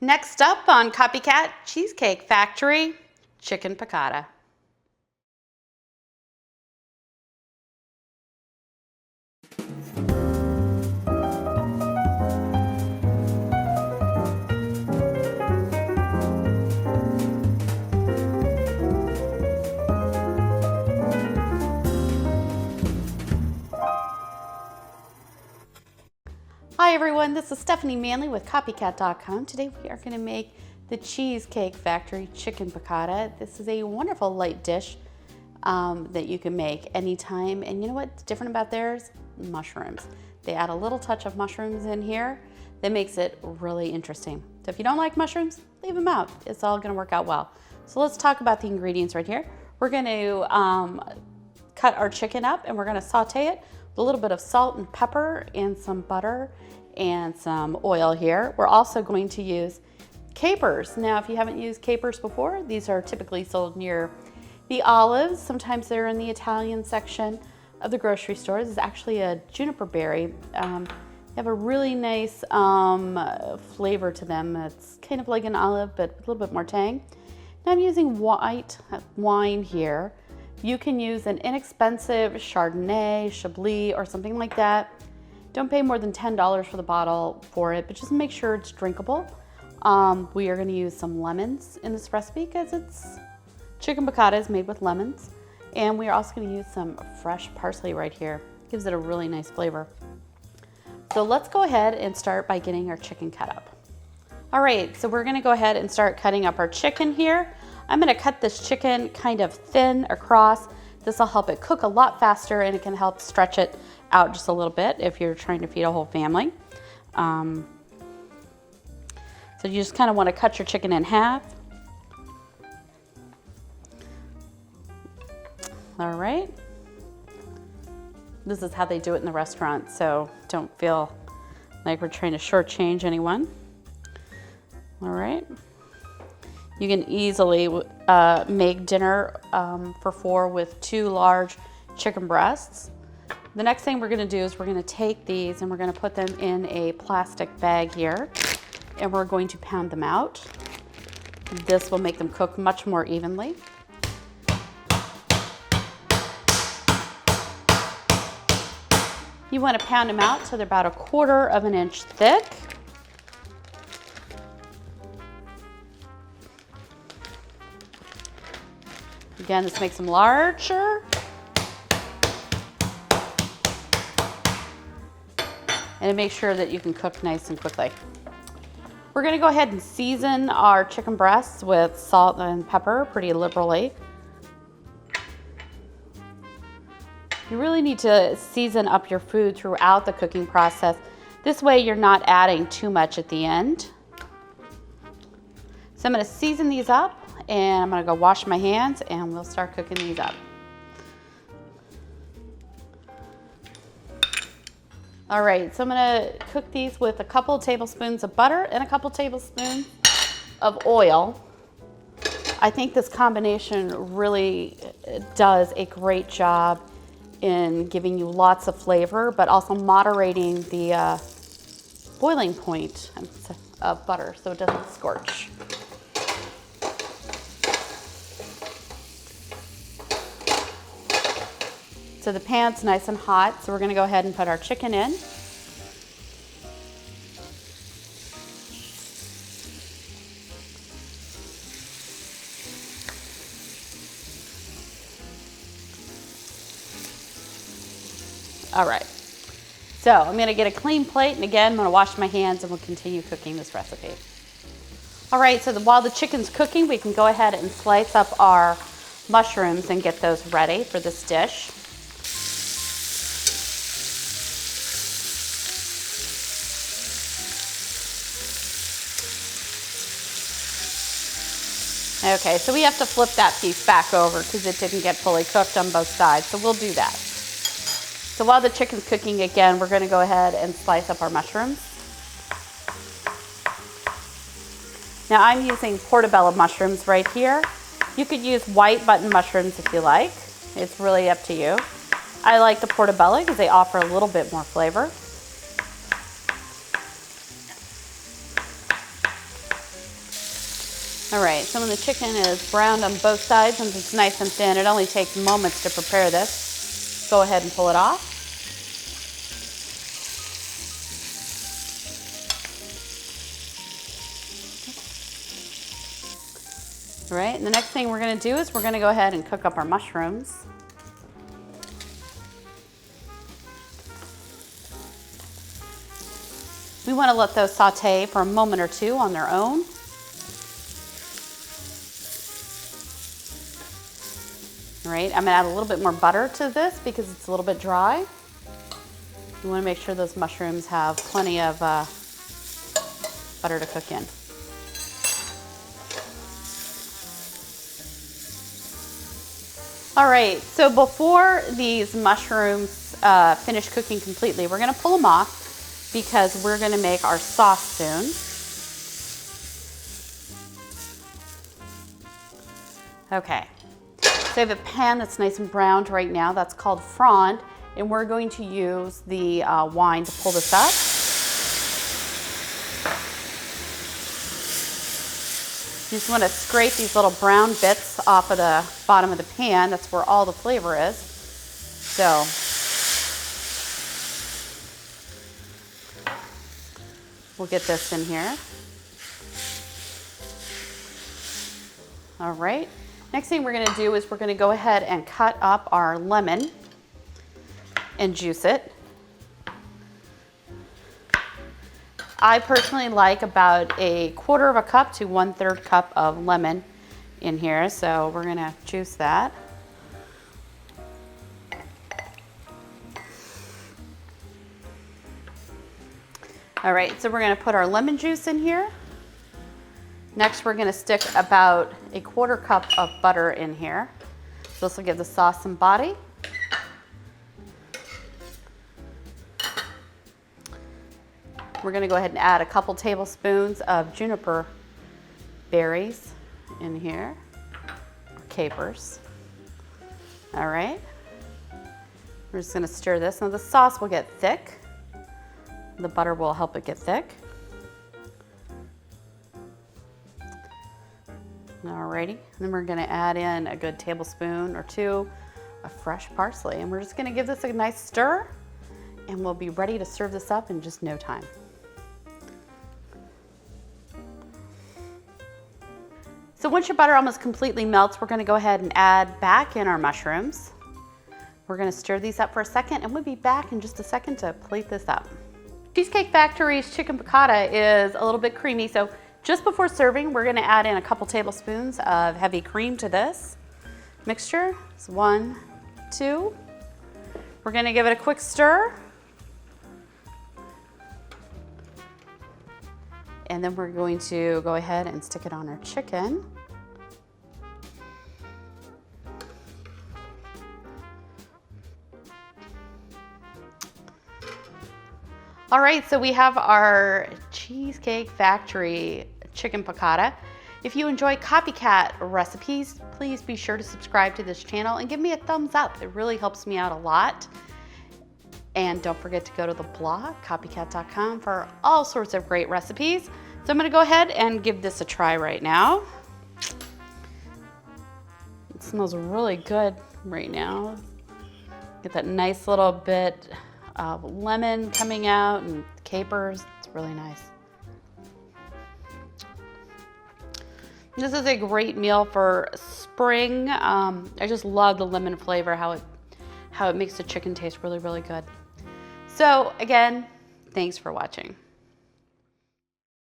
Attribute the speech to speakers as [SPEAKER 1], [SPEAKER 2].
[SPEAKER 1] Next up on Copycat, Cheesecake Factory Chicken Piccata. Hi everyone, this is Stephanie Manley with copycat.com. Today we are going to make the Cheesecake Factory Chicken Piccata. This is a wonderful light dish that you can make anytime. And you know what's different about theirs? Mushrooms. They add a little touch of mushrooms in here that makes it really interesting. So if you don't like mushrooms, leave them out. It's all going to work out well. So let's talk about the ingredients right here. We're going to cut our chicken up and we're going to saute it with a little bit of salt and pepper and some butter and some oil here. We're also going to use capers. Now, if you haven't used capers before, these are typically sold near the olives. Sometimes they're in the Italian section of the grocery store. This is actually a juniper berry. They have a really nice flavor to them. It's kind of like an olive, but a little bit more tang. Now I'm using white wine here. You can use an inexpensive Chardonnay, Chablis, or something like that. Don't pay more than $10 for the bottle for it, but just make sure it's drinkable. We are going to use some lemons in this recipe because it's chicken piccata is made with lemons. And we are also going to use some fresh parsley right here. Gives it a really nice flavor. So let's go ahead and start by getting our chicken cut up. All right, so we're going to go ahead and start cutting up our chicken here. I'm going to cut this chicken kind of thin across. This will help it cook a lot faster and it can help stretch it out just a little bit if you're trying to feed a whole family. So you just kind of want to cut your chicken in half. All right. This is how they do it in the restaurant, so don't feel like we're trying to shortchange anyone. All right. You can easily make dinner for 4 with 2 large chicken breasts. The next thing we're going to do is we're going to take these and we're going to put them in a plastic bag here and we're going to pound them out. This will make them cook much more evenly. You want to pound them out so they're about 1/4 inch thick. Again, this makes them larger. And it makes sure that you can cook nice and quickly. We're going to go ahead and season our chicken breasts with salt and pepper pretty liberally. You really need to season up your food throughout the cooking process. This way you're not adding too much at the end. So I'm going to season these up and I'm going to go wash my hands and we'll start cooking these up. All right, so I'm gonna cook these with a couple tablespoons of butter and a couple tablespoons of oil. I think this combination really does a great job in giving you lots of flavor, but also moderating the boiling point of butter so it doesn't scorch. So the pan's nice and hot, so we're going to go ahead and put our chicken in. All right, so I'm going to get a clean plate, and again, I'm going to wash my hands and we'll continue cooking this recipe. All right, so while the chicken's cooking, we can go ahead and slice up our mushrooms and get those ready for this dish. Okay, so we have to flip that piece back over because it didn't get fully cooked on both sides, so we'll do that. So while the chicken's cooking again, we're going to go ahead and slice up our mushrooms. Now I'm using portobello mushrooms right here. You could use white button mushrooms if you like. It's really up to you. I like the portobello because they offer a little bit more flavor. All right, so when the chicken is browned on both sides and it's nice and thin, it only takes moments to prepare this. Go ahead and pull it off. All right, and the next thing we're gonna do is we're gonna go ahead and cook up our mushrooms. We wanna let those saute for a moment or two on their own. All right, I'm gonna add a little bit more butter to this because it's a little bit dry. You wanna make sure those mushrooms have plenty of butter to cook in. All right, so before these mushrooms finish cooking completely, we're gonna pull them off because we're gonna make our sauce soon. Okay. So I have a pan that's nice and browned right now. That's called frond, and we're going to use the wine to pull this up. You just want to scrape these little brown bits off of the bottom of the pan. That's where all the flavor is. So we'll get this in here. All right. Next thing we're gonna do is we're gonna go ahead and cut up our lemon and juice it. I personally like about 1/4 cup to 1/3 cup of lemon in here, so we're gonna juice that. All right, so we're gonna put our lemon juice in here. Next, we're gonna stick about 1/4 cup of butter in here. So this will give the sauce some body. We're gonna go ahead and add a couple tablespoons of juniper berries in here, or capers. All right, we're just gonna stir this. Now the sauce will get thick. The butter will help it get thick. Alrighty, and then we're gonna add in a good tablespoon or two of fresh parsley, and we're just gonna give this a nice stir, and we'll be ready to serve this up in just no time. So once your butter almost completely melts, we're gonna go ahead and add back in our mushrooms. We're gonna stir these up for a second, and we'll be back in just a second to plate this up. Cheesecake Factory's chicken piccata is a little bit creamy, so just before serving, we're gonna add in a couple tablespoons of heavy cream to this mixture. It's 1, 2. We're gonna give it a quick stir. And then we're going to go ahead and stick it on our chicken. All right, so we have our Cheesecake Factory Chicken Piccata. If you enjoy copycat recipes, please be sure to subscribe to this channel and give me a thumbs up. It really helps me out a lot. And don't forget to go to the blog, copycat.com, for all sorts of great recipes. So I'm gonna go ahead and give this a try right now. It smells really good right now. Get that nice little bit of lemon coming out and capers. It's really nice. This is a great meal for spring. I just love the lemon flavor, how it makes the chicken taste really, really good. So again, thanks for watching.